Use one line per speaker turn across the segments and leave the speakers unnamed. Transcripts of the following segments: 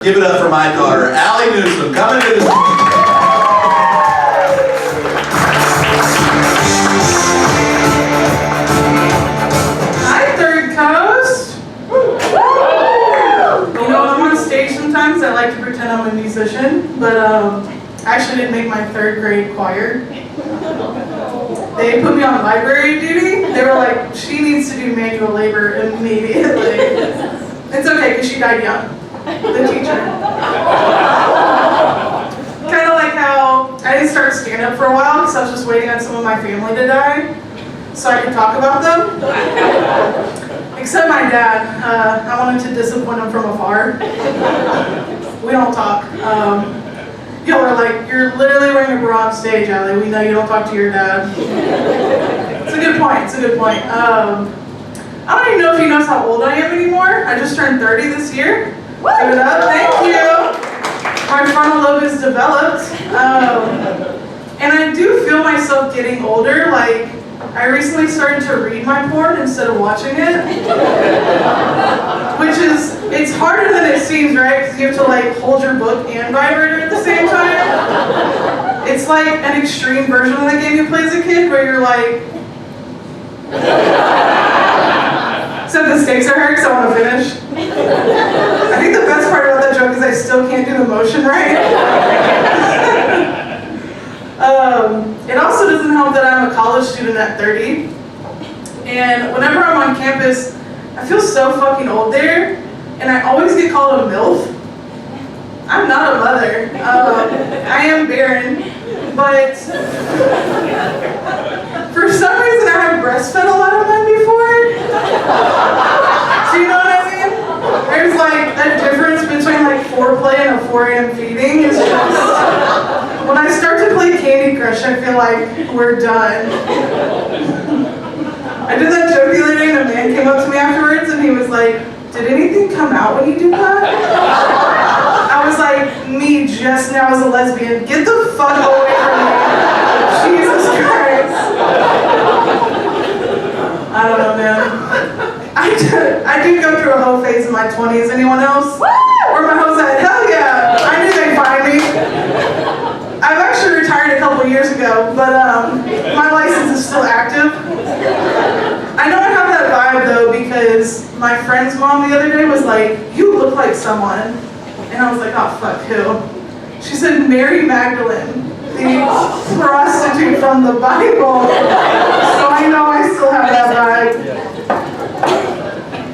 Give it up for my daughter, Allie Newsom, coming to the
Hi, Third Coast. You know, I'm on stage sometimes. I like to pretend I'm a musician, but I actually didn't make my third grade choir. They put me on library duty. They were like, she needs to do manual labor immediately. It's okay, because she died young. The teacher. Kind of like how I didn't start stand-up for a while because I was just waiting on some of my family to die so I could talk about them. Except my dad. I wanted to disappoint him from afar. We don't talk. Y'all are like, you're literally wearing a bra on stage, Allie. We know you don't talk to your dad. It's a good point. It's a good point. I don't even know if he knows how old I am anymore. I just turned 30 this year. Give it up, thank you. My frontal lobe is developed. And I do feel myself getting older. Like, I recently started to read my porn instead of watching it. Which is, it's harder than it seems, right? Because you have to like hold your book and vibrator at the same time. It's like an extreme version of the game you play as a kid where you're like, so the stakes are higher because I want to finish. I think the best part about that joke is I still can't do the motion right. It also doesn't help that I'm a college student at 30. And whenever I'm on campus, I feel so fucking old there. And I always get called a MILF. I'm not a mother. I am barren. But for some reason I have breastfed a lot of men before. Do you know what I mean? There's like a difference between like foreplay and a 4 a.m. feeding. It's just, when I start to play Candy Crush, I feel like we're done. I did that joke the other day and a man came up to me afterwards and he was like, did anything come out when you did that? I was like, me just now as a lesbian, get the fuck away from me. Jesus Christ. I don't know, man. I did go through a hoe phase in my 20s. Anyone else? Where my hoes at? Hell yeah! I knew they'd find me. I've actually retired a couple years ago, but my license is still active. I know I have that vibe though because my friend's mom the other day was like, you look like someone. And I was like, oh fuck, who? She said Mary Magdalene, the prostitute from the Bible. So I know I still have that vibe.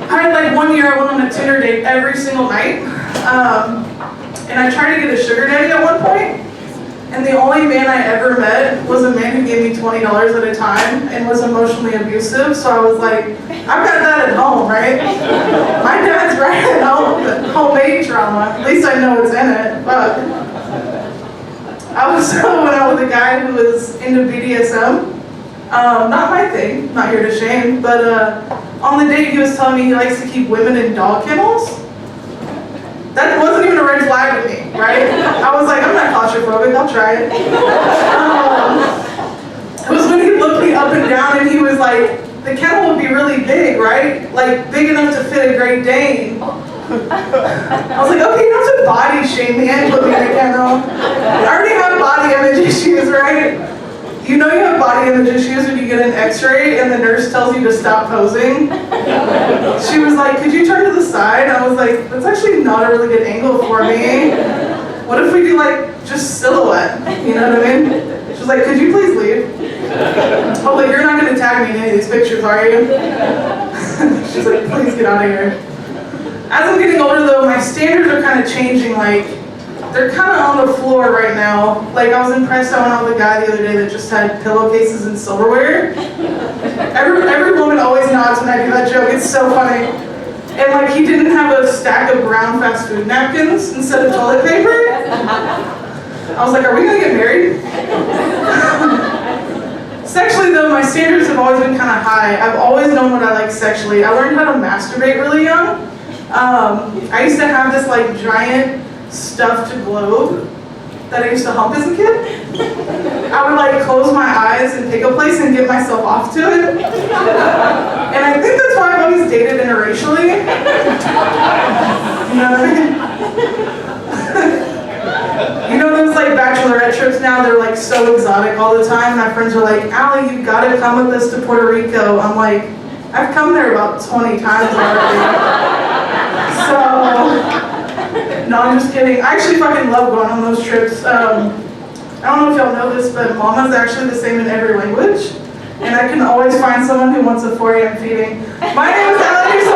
I had like 1 year I went on a Tinder date every single night. And I tried to get a sugar daddy at one point. And the only man I ever met was a man who gave me $20 at a time and was emotionally abusive. So I was like, I've got that at home, right? My dad's right at home, homemade trauma. At least I know what's in it. But I was went out with a guy who was into BDSM. Not my thing, not here to shame, but on the date he was telling me he likes to keep women in dog kennels. That wasn't even a red flag to me, right? I was like, I'm not claustrophobic, I'll try it. It was when he looked me up and down and he was like, the kennel would be really big, right? Like, big enough to fit a Great Dane. I was like, okay, you don't have to body shame me and put me in a kennel. I already have body image issues, right? You know you have body image issues when you get an x-ray and the nurse tells you to stop posing. She was like, could you turn to the side? I was like, that's actually not a really good angle for me. What if we do like just silhouette? You know what I mean? She was like, could you please leave? Oh, like you're not gonna tag me in any of these pictures, are you? She's like, please get out of here. As I'm getting older though, my standards are kind of changing. Like, they're kind of on the floor right now. Like, I was impressed I went out with a guy the other day that just had pillowcases and silverware. Every woman always nods when I do that joke. It's so funny. And like, he didn't have a stack of brown fast food napkins instead of toilet paper. I was like, are we gonna get married? Sexually though, my standards have always been kind of high. I've always known what I like sexually. I learned how to masturbate really young. I used to have this like giant stuffed globe that I used to hump as a kid. I would like close my eyes and pick a place and get myself off to it. And I think that's why I've always dated interracially. You know what I mean? You know those like bachelorette trips now, they're like so exotic all the time. My friends are like, Allie, you gotta come with us to Puerto Rico. I'm like, I've come there about 20 times already. So, no, I'm just kidding. I actually fucking love going on those trips. I don't know if y'all know this, but mama's actually the same in every language. And I can always find someone who wants a 4 a.m. feeding. My name is Allie.